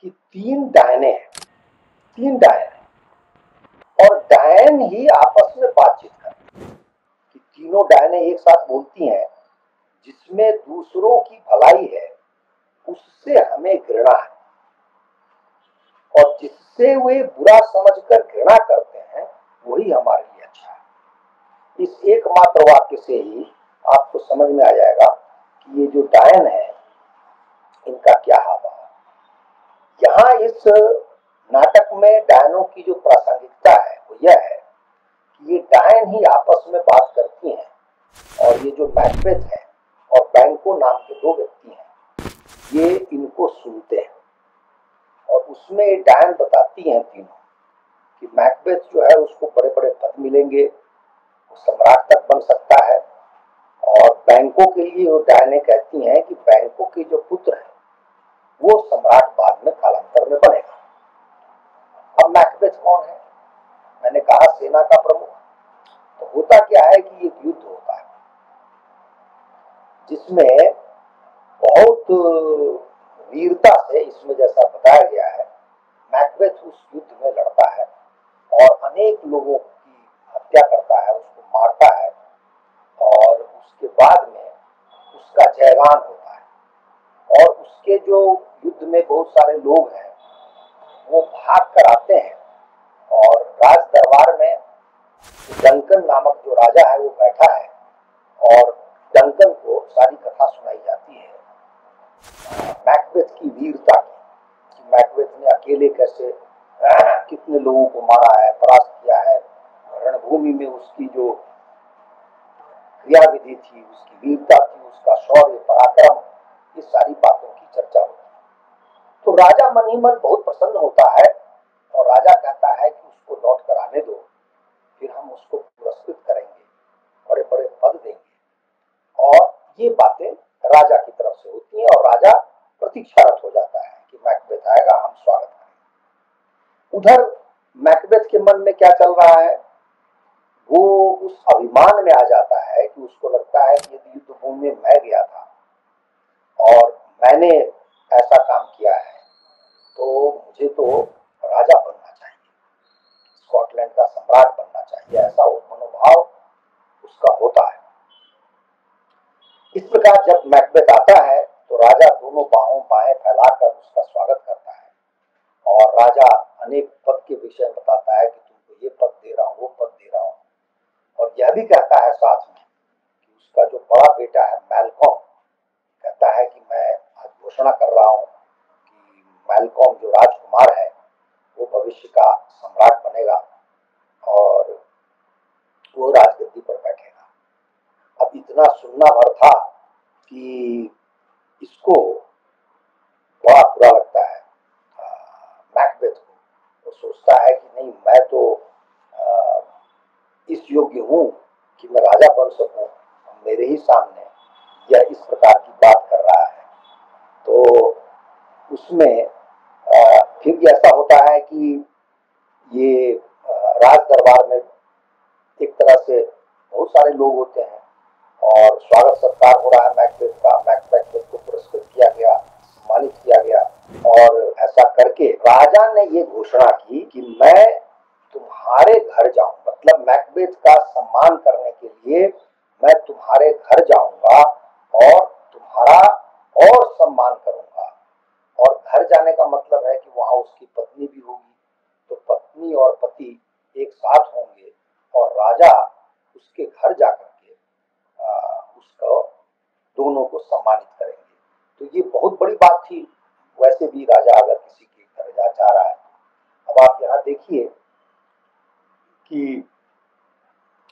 कि तीन डायने हैं, तीन डायन हैं और डायन ही आपस में बातचीत करती हैं कि तीनों डायने एक साथ बोलती हैं, जिसमें दूसरों की भलाई है उससे हमें घृणा है और जिससे वे बुरा समझकर घृणा करते हैं वही हमारे लिए अच्छा है। इस एकमात्र वाक्य से ही आपको समझ में आ जाएगा कि ये जो डायन है इनका क्या हाव है। यहाँ इस नाटक में डायनों की जो प्रासंगिकता है वो यह है कि ये डायन ही आपस में बात करती हैं और ये जो मैकबेथ है और बैंको नाम के दो व्यक्ति हैं ये इनको सुनते हैं और उसमें डायन बताती हैं तीनों कि मैकबेथ जो है उसको बड़े बड़े पद मिलेंगे, वो सम्राट तक बन सकता है और बैंको के लिए वो डायने कहती हैं कि बैंको के जो पुत्र है वो सम्राट बाद में कालांतर में बनेगा। अब मैकबेथ कौन है? मैंने कहा सेना का प्रमुख। तो होता क्या है कि एक युद्ध होता है जिसमें बहुत वीरता से, इसमें जैसा बताया गया है, मैकबेथ उस युद्ध में लड़ता है और अनेक लोगों की हत्या करता है, उसको मारता है और उसके बाद में उसका जयगान होता है और उसके जो युद्ध में बहुत सारे लोग हैं वो भाग कर आते हैं और राज दरबार में डंकन नामक जो राजा है वो बैठा है और डंकन को सारी कथा सुनाई जाती है मैकबेथ की वीरता की, कि मैकबेथ ने अकेले कैसे कितने लोगों को मारा है, परास्त किया है, रणभूमि में उसकी जो क्रियाविधि थी, उसकी वीरता थी, उसका शौर्य पराक्रम, ये सारी बातों की चर्चा होती है। तो राजा मन ही मन बहुत प्रसन्न होता है और राजा कहता है कि उसको लौट कर आने दो, फिर हम उसको पुरस्कृत करेंगे, बड़े बड़े पद देंगे। और ये बातें राजा की तरफ से होती हैं और राजा प्रतीक्षारत हो जाता है कि मैकबेथ आएगा, हम स्वागत करेंगे। उधर मैकबेथ के मन में क्या चल रहा है, वो उस अभिमान में आ जाता है कि उसको लगता है कि यदि युद्ध भूमि में मैं गया था और मैंने ऐसा काम किया है तो मुझे तो राजा बनना चाहिए, स्कॉटलैंड का सम्राट बनना चाहिए, ऐसा वो मनोभाव उसका होता है। इस प्रकार जब मैकबेथ आता है तो राजा दोनों बाहें फैलाकर उसका स्वागत करता है और राजा अनेक पद के विषय बताता है कि तुमको ये पद दे रहा हूँ, वो पद दे रहा हूँ, और यह भी कहता है साथ में कि उसका जो बड़ा बेटा है मैलकॉम, कहता है कि मैं आज घोषणा कर रहा हूँ कि मैलकॉम जो राजकुमार है वो भविष्य का सम्राट बनेगा और वो राजगद्दी पर बैठेगा। अब इतना सुनना भर था कि इसको बड़ा बुरा लगता है मैकबेथ को। वो सोचता है कि नहीं, मैं तो इस योग्य हूँ कि मैं राजा बन सकूं, मेरे ही सामने यह इस प्रकार की बात कर रहा है। तो उसमें फिर ऐसा होता है कि ये राज दरबार में एक तरह से बहुत सारे लोग होते हैं और स्वागत सत्कार हो रहा है मैकबेथ का। मैकबेथ को पुरस्कृत किया गया, सम्मानित किया गया और ऐसा करके राजा ने ये घोषणा की कि मैं तुम्हारे घर जाऊं, मतलब मैकबेथ का सम्मान करने के लिए मैं तुम्हारे घर जाऊंगा और तुम्हारा और सम्मान करूंगा। और घर जाने का मतलब है कि वहां उसकी पत्नी भी होगी, तो पत्नी और पति एक साथ होंगे और राजा उसके घर जाकर के उसको दोनों को सम्मानित करेंगे। तो ये बहुत बड़ी बात थी। वैसे भी राजा अगर किसी के घर जा रहा है, अब आप यहाँ देखिए कि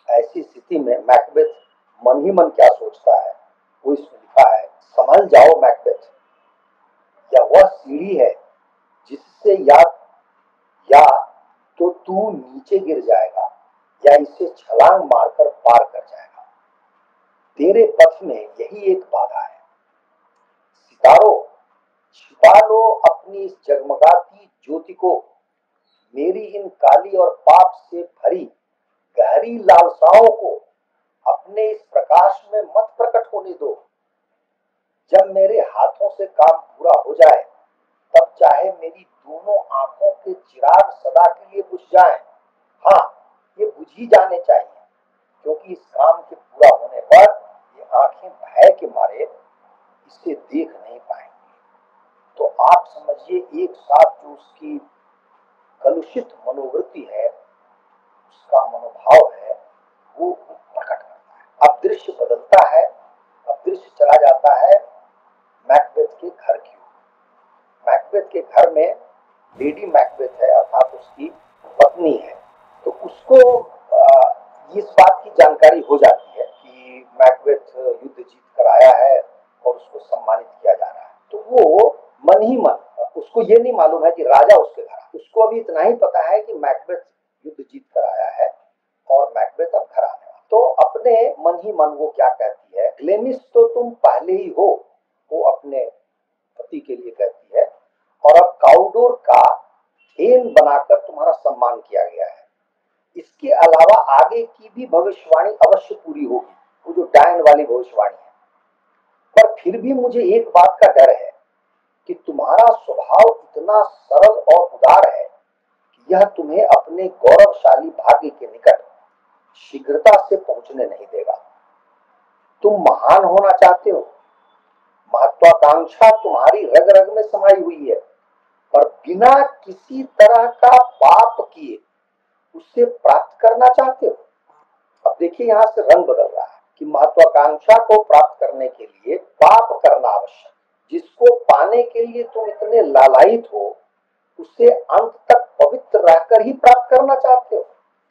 ऐसी स्थिति में मैकबेथ मन ही मन क्या सोचता है, वो इसमें लिखा है, संभल जाओ मैकबेथ, या वह सीढ़ी है जिससे या तो तू नीचे गिर जाएगा या इसे छलांग मारकर पार कर जाएगा। तेरे पथ में यही एक बाधा है। सितारों, छिपा लो अपनी इस जगमगाती ज्योति को, मेरी इन काली और पाप से भरी गहरी लालसाओं को अपने इस प्रकाश में मत प्रकट होने दो। जब मेरे हाथों से काम पूरा हो जाए तब चाहे मेरी दोनों आंखों के चिराग सदा के लिए बुझ जाएं, हाँ ये बुझ ही जाने चाहिए, क्योंकि इस काम के पूरा होने पर ये आंखें भय के मारे इसे देख नहीं पाएंगे। तो आप समझिए एक साथ जो उसकी कलुषित मनोवृत्ति है, उसका मनोभाव है, वो प्रकट करता है। अब दृश्य बदलता है, अब दृश्य चला जाता है मैकबेथ के घर की ओर। मैकबेथ के घर में लेडी मैकबेथ है, अर्थात उसकी पत्नी है। तो उसको इस बात की जानकारी हो जाती है कि मैकबेथ युद्ध जीत कर आया है और उसको सम्मानित किया जा रहा है। तो वो मन ही मन, उसको ये नहीं मालूम है कि राजा उसके घर, उसको अभी इतना ही पता है कि मैकबेथ युद्ध जीत कर आया है और मैकबेथ अब घर आने वाला। तो अपने मन ही मन वो क्या कहती है, ग्लेमिस तो तुम पहले ही हो, वो अपने पति के लिए कहती है, और अब काउडोर का हेन बनाकर तुम्हारा सम्मान किया गया है। इसके अलावा आगे की भी भविष्यवाणी अवश्य पूरी होगी, वो जो डायन वाली भविष्यवाणी है। पर फिर भी मुझे एक बात का डर है कि तुम्हारा स्वभाव इतना सरल और उदार है कि यह तुम्हें अपने गौरवशाली भाग्य के निकट शीघ्रता से पहुंचने नहीं देगा। तुम महान होना चाहते हो, महत्वाकांक्षा तुम्हारी रग रग में समाई हुई है, पर बिना किसी तरह का पाप किए उसे प्राप्त करना चाहते हो। अब देखिए यहां से रंग बदल रहा है कि महत्वाकांक्षा को प्राप्त करने के लिए पाप करना आवश्यक, जिसको पाने के लिए तुम इतने लालायित हो उसे अंत तक पवित्र रहकर ही प्राप्त करना चाहते हो।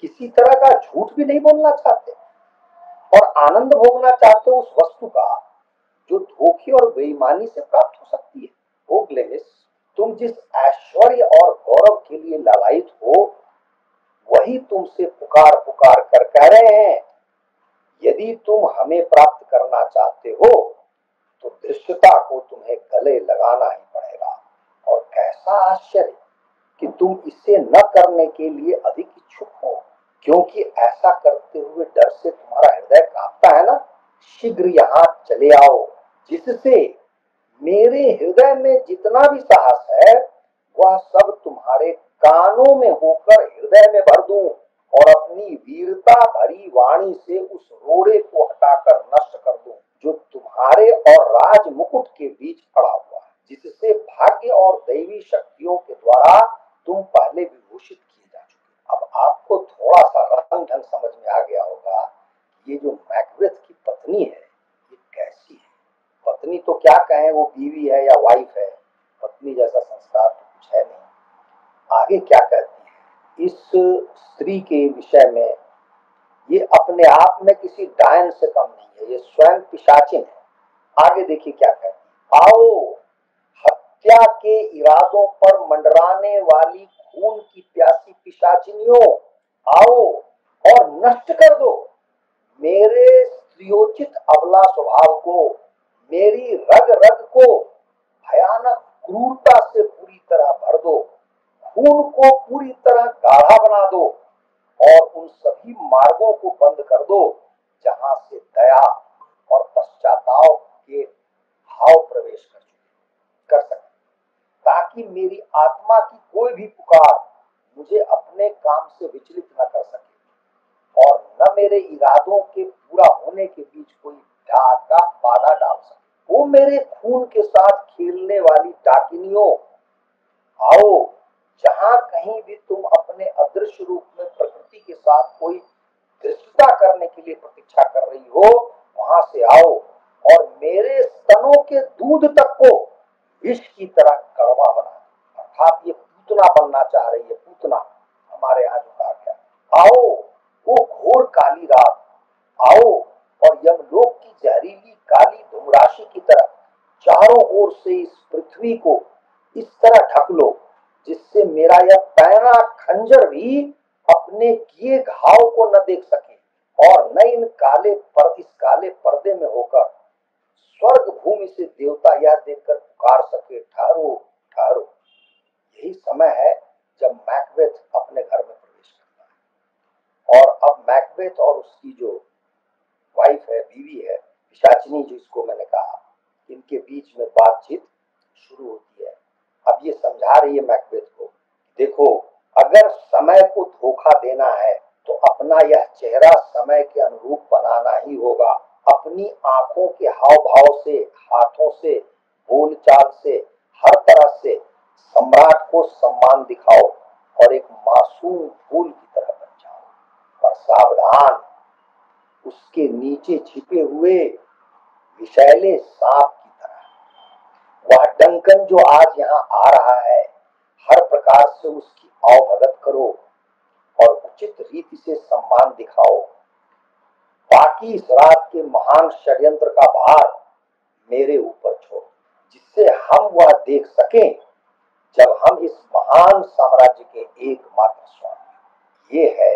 किसी तरह का झूठ भी नहीं बोलना चाहते और आनंद भोगना चाहते हो उस वस्तु का जो धोखे और बेईमानी से प्राप्त हो सकती है। ओ ग्लेमिस, तुम जिस ऐश्वर्य और गौरव के लिए लालायित हो वही तुमसे पुकार पुकार कर कह रहे हैं, यदि तुम हमें प्राप्त करना चाहते हो तो दृश्यता को तुम्हें गले लगाना ही पड़ेगा। और कैसा आश्चर्य कि तुम इसे न करने के लिए अधिक इच्छुक हो, क्योंकि ऐसा करते हुए डर से तुम्हारा हृदय कांपता है ना। शीघ्र यहाँ चले आओ, जिससे मेरे हृदय में जितना भी साहस है वह सब तुम्हारे कानों में होकर हृदय में भर दूं और अपनी वीरता भरी वाणी से उस रोड़े को हटाकर नष्ट कर दूं जो तुम्हारे और राज मुकुट के बीच खड़ा हुआ है, जिससे भाग्य और दैवी शक्तियों के द्वारा तुम पहले विभूषित किए जा चुके। अब आपको थोड़ा सा रंग ढंग समझ में आ गया होगा, ये जो मैकबेथ की पत्नी है ये कैसी है। पत्नी तो क्या कहें, वो बीवी है या वाइफ है, पत्नी जैसा संस्कार तो कुछ है नहीं। आगे क्या कहती है इस स्त्री के विषय में, ये अपने आप में किसी डायन से कम नहीं है, ये स्वयं पिशाचिन है। आगे देखिए क्या कहती है, आओ हत्या के इरादों पर मंडराने वाली खून की प्यासी पिशाचिनियों, आओ और नष्ट कर दो मेरे स्त्रियोचित अबला स्वभाव को, मेरी रग रग को भयानक क्रूरता से पूरी तरह भर दो, खून को पूरी तरह गाढ़ा बना दो और उन सभी मार्गों को बंद कर दो जहां से दया और पश्चाताप के भाव प्रवेश कर सके, ताकि मेरी आत्मा की कोई भी पुकार मुझे अपने काम से विचलित न कर सके और न मेरे इरादों के पूरा होने के बीच कोई डाका बाधा डाल सके। वो मेरे खून के साथ खेलने वाली डाकिनियों, आओ जहां कहीं भी तुम अपने अदृश्य रूप में प्रकृति के साथ कोई धृष्टता करने के लिए प्रतीक्षा कर रही हो, वहां से आओ और मेरे स्तनों के दूध तक को विष की तरह कड़वा बना दो। अर्थात ये पूतना बनना चाह रही है, पूतना हमारे यहाँ जो कहा गया। आओ वो घोर काली रात, आओ और यमलोक की जहरीली काली धूमराशि की तरह चारों ओर से इस पृथ्वी को इस तरह ढक लो जिससे मेरा यह पैना खंजर भी अपने किए घाव को न देख सके और न इस काले पर्दे में होकर स्वर्ग भूमि से देवता यह देखकर पुकार सके, ठहरो ठहरो। यही समय है जब मैकबेथ अपने घर में प्रवेश करता है। और अब मैकबेथ और उसकी जो वाइफ है, बीवी है, पिशाचिनी जिसको मैंने कहा, इनके बीच में बातचीत शुरू होती है। अब ये समझा रही है मैकबेथ को, देखो अगर समय को धोखा देना है तो अपना यह चेहरा समय के अनुरूप बनाना ही होगा। अपनी आंखों के हाव भाव से, हाथों से, बोलचाल से, हर तरह से सम्राट को सम्मान दिखाओ और एक मासूम फूल की तरह बन जाओ। पर सावधान, उसके नीचे छिपे हुए विषैले सांप की तरह। वह डंकन जो आज यहाँ आ रहा है, हर प्रकार से उसकी आवभगत करो और उचित रीति से सम्मान दिखाओ। बाकी इस रात के महान षड्यंत्र का भार मेरे ऊपर छोड़ो, जिससे हम वह देख सकें जब हम इस महान साम्राज्य के एकमात्र स्वामी। ये है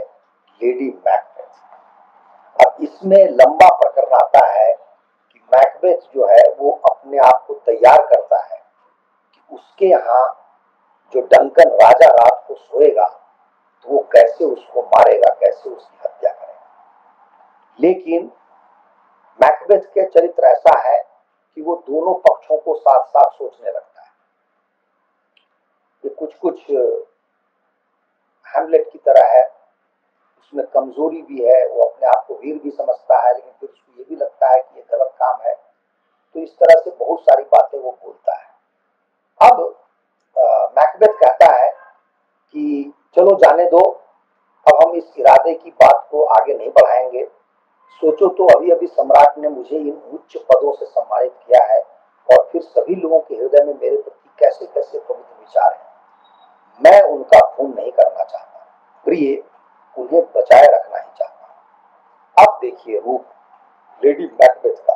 लेडी मैकबेथ। अब इसमें लंबा प्रकरण आता है कि मैकबेथ जो है वो अपने आप को तैयार करता है कि उसके यहाँ जो डंकन राजा रात को सोएगा तो वो कैसे उसको मारेगा, कैसे उसकी हत्या करेगा। लेकिन मैकबेथ के चरित्र ऐसा है कि वो दोनों पक्षों को साथ साथ सोचने लगता है। ये कुछ हैमलेट की तरह है, उसमें कमजोरी भी है, वो अपने आप को वीर भी समझता है, लेकिन फिर उसको ये भी लगता है कि ये गलत काम है। तो इस तरह से बहुत सारी बातें वो बोलता है। अब मैकबेथ कहता है कि चलो जाने दो, अब हम इस इरादे की बात को आगे नहीं बढ़ाएंगे। सोचो तो अभी अभी सम्राट ने मुझे इन उच्च पदों से सम्मानित किया है और फिर सभी लोगों के हृदय में मेरे प्रति कैसे कैसे पवित्र विचार हैं। मैं उनका खून नहीं करना चाहता, प्रिय उन्हें बचाए रखना ही चाहता। अब देखिए रूप लेडी मैकबेथ का।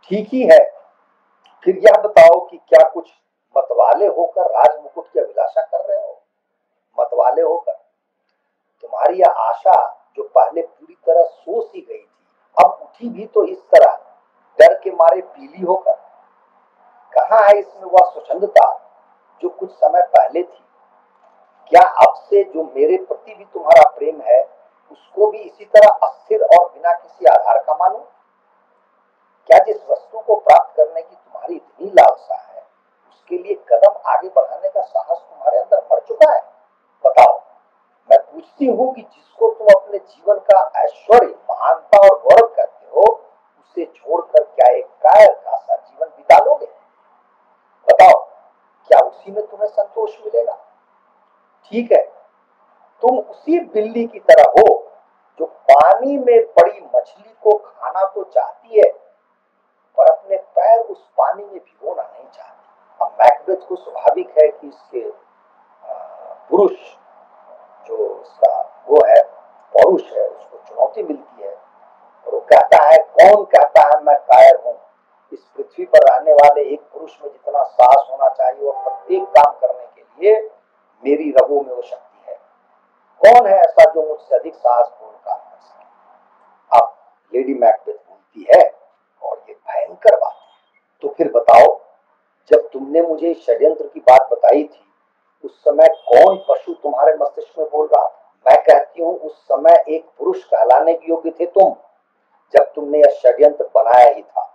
ठीक ही है, फिर यह बताओ कि क्या कुछ मतवाले होकर राजमुकुट की अभिलाषा कर रहे हो? मतवाले होकर तुम्हारी यह आशा जो पहले पूरी तरह सो सी गई थी, अब उठी भी तो इस तरह डर के मारे पीली होकर। कहाँ है इसमें वह स्वच्छंदता जो कुछ समय पहले थी? क्या अब से जो मेरे प्रति भी तुम्हारा प्रेम है उसको भी इसी तरह अस्थिर और बिना किसी आधार का मानो? क्या जिस वस्तु को प्राप्त करने की तुम्हारी इतनी लालसा है उसके लिए कदम आगे बढ़ाने का साहस तुम्हारे अंदर मर चुका है? बताओ, मैं पूछती हूँ कि जिसको तुम अपने जीवन का ऐश्वर्य, महानता और गौरव कहते हो, उसे छोड़कर क्या एक कायर का सा जीवन बिता लोगे? बताओ, क्या उसी में तुम्हें संतोष मिलेगा? ठीक है, तुम उसी बिल्ली की तरह हो जो पानी में पड़ी मछली को खाना तो चाहती है पर अपने पैर उस पानी में भिगोना नहीं चाहती। अब मैकबेथ को स्वाभाविक है कि इसके पुरुष जो इसका वो है, पौरुष है, उसको चुनौती मिलती है और वो कहता है, कौन कहता है मैं कायर हूं? इस पृथ्वी पर रहने वाले एक पुरुष में जितना साहस होना चाहिए और प्रत्येक काम करने के लिए मेरी रगों में वो शक्ति है। कौन है ऐसा जो मुझसे अधिक साहसपूर्ण काम कर सके? अब लेडी मैकबेथ बोलती है और ये भयंकर बात है, तो फिर बताओ, जब तुमने मुझे षड्यंत्र की बात बताई थी उस समय कौन पशु तुम्हारे मस्तिष्क में बोल रहा था? मैं कहती हूँ उस समय एक पुरुष कहलाने के योग्य थे तुम, जब तुमने यह षड्यंत्र बनाया ही था,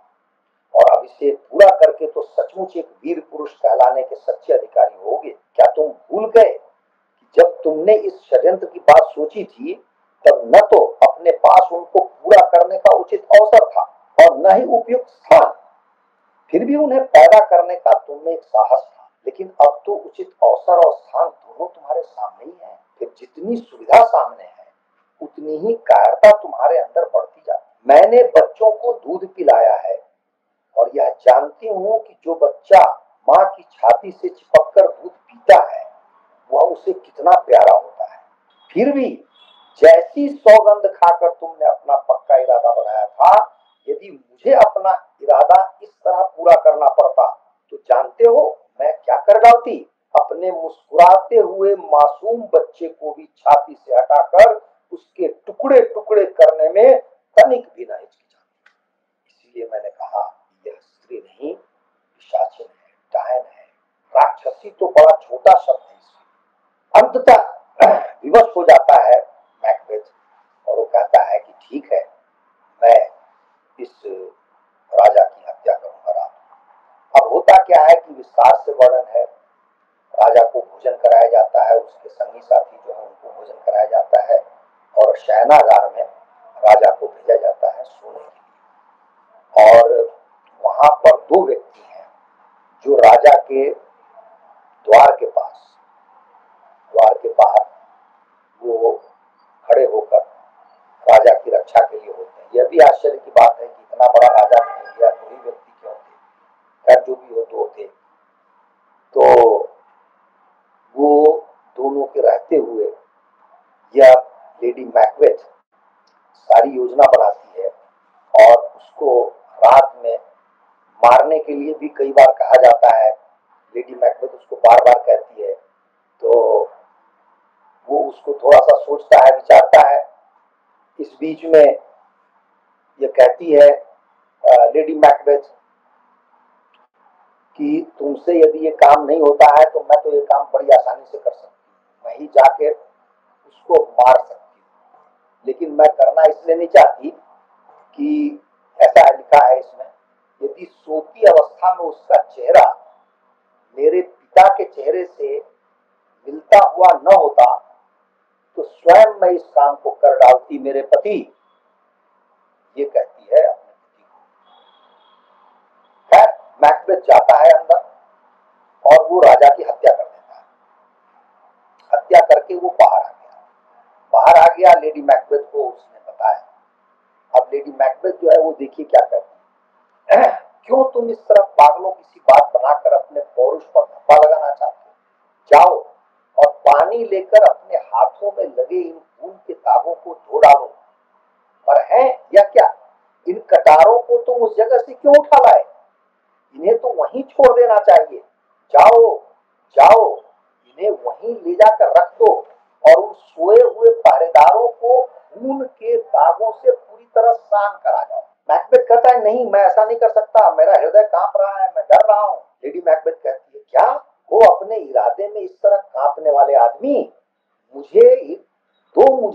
और अब इसे पूरा करके तो सचमुच एक वीर पुरुष कहलाने के सच्चे अधिकारी होगे। क्या तुम भूल गए कि जब तुमने इस षड्यंत्र की बात सोची थी तब न तो अपने पास उनको पूरा करने का उचित अवसर था और न ही उपयुक्त स्थान, फिर भी उन्हें पैदा करने का तुमने एक साहस था। लेकिन अब तो उचित अवसर और स्थान दोनों तुम्हारे सामने ही है। फिर जितनी सुविधा सामने है उतनी ही कायरता तुम्हारे अंदर बढ़ती जाती। मैंने बच्चों को दूध पिलाया है और यह जानती हूँ कि जो बच्चा माँ की छाती से चिपककर दूध पीता है वह उसे कितना प्यारा होता है। फिर भी जैसी सौगंध खाकर तुमने अपना पक्का इरादा बनाया था, यदि मुझे अपना इरादा इस तरह पूरा करना पड़ता तो जानते हो मैं क्या कर डालती? अपने मुस्कुराते हुए मासूम बच्चे को भी छाती से हटाकर उसके टुकड़े टुकड़े करने में तनिक भी न हिचकिचाती। इसलिए मैंने कहा यह स्त्री नहीं, पिशाचिन है, डायन है। राक्षसी तो बड़ा छोटा शब्द है। अंततः विवश हो जाता है मैकबेथ और वो कहता है कि ठीक है, मैं इस राजा की हत्या करूंगा रात। अब होता क्या है कि विस्तार से वर्णन है। राजा को भोजन कराया जाता है, उसके संगी साथी जो है उनको भोजन कराया जाता है और शयनागार में राजा को भेजा जाता है सोने के लिए। और वहां पर दो व्यक्ति हैं जो राजा के द्वार के बाहर वो खड़े होकर राजा की रक्षा के लिए होते हैं। यह भी आश्चर्य की बात है कि इतना बड़ा राजा नहीं गया, दो ही व्यक्ति क्यों थे? खैर जो भी हो, दो थे। तो वो दोनों के रहते हुए यह लेडी मैकबेथ सारी योजना बनाती है और उसको रात में मारने के लिए भी कई बार कहा जाता है। लेडी मैकबेथ उसको बार बार कहती है, तो वो उसको थोड़ा सा सोचता है, विचारता है। इस बीच में ये कहती है लेडी मैकबेथ कि तुमसे यदि ये काम नहीं होता है तो मैं तो ये काम बड़ी आसानी से कर सकती हूँ, मैं ही जाके उसको मार सकती हूँ। लेकिन मैं करना इसलिए नहीं चाहती कि ऐसा लिखा है इसमें, यदि सोती अवस्था में उसका चेहरा मेरे पिता के चेहरे से मिलता हुआ न होता तो स्वयं मैं इस काम को कर डालती मेरे पति, ये कहती है अपने पति को। खैर मैकबेथ जाता है अंदर और वो राजा की हत्या कर देता है। हत्या करके वो बाहर आ गया। लेडी मैकबेथ को उसने बताया। अब लेडी मैकबेथ जो है वो देखिए क्या करती है। क्यों तुम इस तरह पागलों की सी बात बनाकर अपने पौरुष पर धब्बा लगाना चाहते हो? जाओ और पानी लेकर अपने हाथों में लगे इन खून के दागों को धो डालो। पर है या क्या, इन कटारों को तुम उस जगह से क्यों उठा लाए? इन्हें तो वहीं छोड़ देना चाहिए। जाओ जाओ, इन्हें वहीं ले जाकर रख दो और उन सोए हुए पहरेदारों को खून के दागों से पूरी तरह सान करा जाओ। मैकबेथ कहता है, नहीं मैं ऐसा नहीं कर सकता, मेरा हृदय कांप रहा है, मैं डर रहा हूँ। लेडी मैकबेथ कहती है, क्या वो अपने इरादे में इस तरह कांपने वाले आदमी, मुझे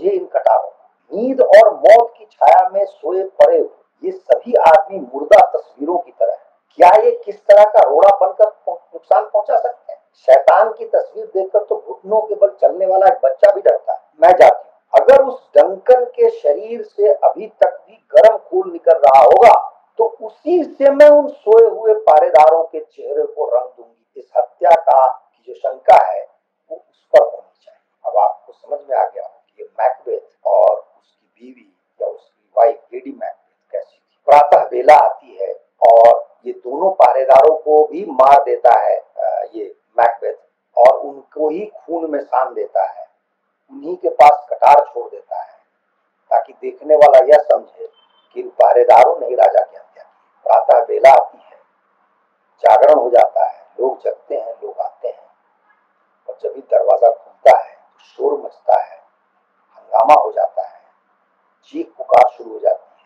इन कटारों, नींद और मौत की छाया में सोए पड़े ये सभी आदमी मुर्दा तस्वीरों की तरह है। क्या ये किस तरह का रोड़ा बनकर नुकसान पहुंचा सकते हैं? शैतान की तस्वीर देखकर तो घुटनों के बल चलने वाला एक बच्चा भी डरता है। मैं जाती हूँ। अगर उस डंकन के शरीर से अभी तक भी गर्म खून निकल रहा होगा तो उसी से मैं उन सोए हुए पहरेदारों के चेहरे को रंग दूंगी। इस हत्या का की जो शंका है वो उस पर होनी चाहिए। अब आपको समझ में आ गया कि मैकबेथ और उसकी बीवी या उसकी वाइफ लेडी मैकबेथ कैसी थी। प्रातः बेला आती है और ये दोनों पहरेदारों को भी मार देता है ये मैकबेथ, और उनको ही खून में सान देता है। उन्हीं के पास कटार छोड़ देता है ताकि देखने वाला यह समझे कि इन पहरेदारों ने ही राजा की हत्या की। प्रातः बेला आती है, जागरण हो जाता है, लोग जगते हैं, लोग आते हैं, और जब भी दरवाजा खुलता है तो शोर मचता है, हंगामा हो जाता है, चीख पुकार शुरू हो जाती है,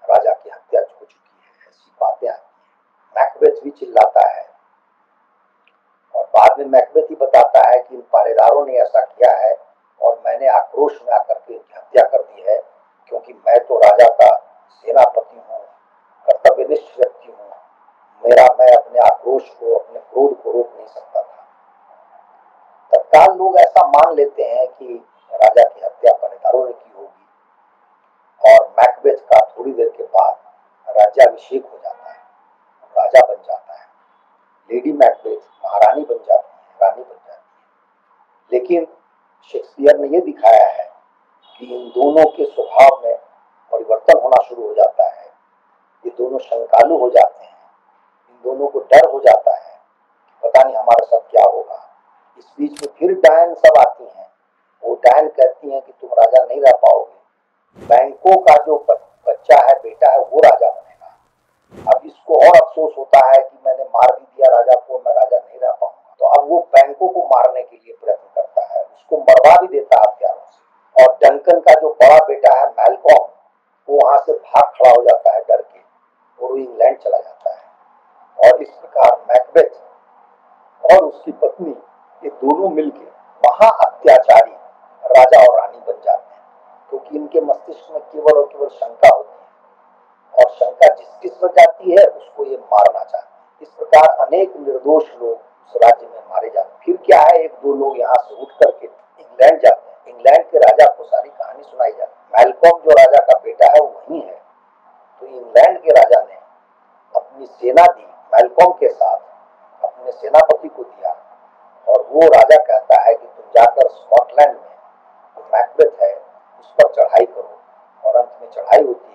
राजा की हत्या हो चुकी है, ऐसी बातें आती हैं। मैकबेथ भी चिल्लाता है और बाद में मैकबेथ ही बताता है कि इन पहरेदारों ने ऐसा किया है और मैंने आक्रोश में आकर के इनकी हत्या कर दी है, क्योंकि मैं तो राजा का सेनापति हूँ, कर्तव्यनिष्ठ व्यक्ति हूँ। मैं अपने आक्रोश को, अपने क्रोध को रोक नहीं सकता था। तत्काल लोग ऐसा मान लेते हैं कि राजा की हत्या पहरेदारों ने की होगी और मैकबेथ का थोड़ी देर के बाद राज्याभिषेक हो जाता है, राजा बन जाता है। लेडी मैकबेथ महारानी बन जाती है, रानी बन जाती है। लेकिन शेक्सपियर ने यह दिखाया है कि इन दोनों के स्वभाव में परिवर्तन होना शुरू हो जाता है। ये दोनों शंकालु हो जाते हैं, इन दोनों को डर हो जाता है, पता नहीं हमारे साथ क्या होगा। इस बीच में फिर डायन सब आती हैं। वो डायन कहती हैं कि तुम राजा नहीं रह पाओगे, बैंकों का जो बच्चा है, बेटा है, वो राजा बनेगा। अब इसको और अफसोस होता है कि मैंने मार भी दिया राजा को, मैं राजा नहीं रह पाऊंगा। तो अब वो बैंकों को मारने के लिए प्रयत्न करता है, उसको मरवा भी देता है हथियारों से। और डंकन का जो बड़ा बेटा है मैलकॉम, वो वहां से भाग खड़ा हो जाता है डर के, और वो इंग्लैंड चला जाता है। और इस प्रकार मैकबेथ और उसकी पत्नी ये दोनों मिलकर महा अत्याचारी राजा और रानी बन जाते हैं, क्योंकि इनके मस्तिष्क में केवल और केवल शंका होती है, और शंका जिस किस पर जाती है उसको ये मारना चाहते हैं। इस प्रकार अनेक निर्दोष लोग उस राज्य में मारे जाते। फिर क्या है, एक दो लोग यहाँ से उठ करके इंग्लैंड जाते हैं। इंग्लैंड के राजा को सारी कहानी सुनाई जाती है। मैल्कॉम जो राजा का बेटा है वो वही है। तो इंग्लैंड के राजा ने अपनी सेना दी, मैल्कॉम के साथ अपने सेनापति को दिया, और वो राजा कहता है कि तुम जाकर स्कॉटलैंड में जो मैकबेथ है उस पर चढ़ाई करो। और अंत में चढ़ाई होती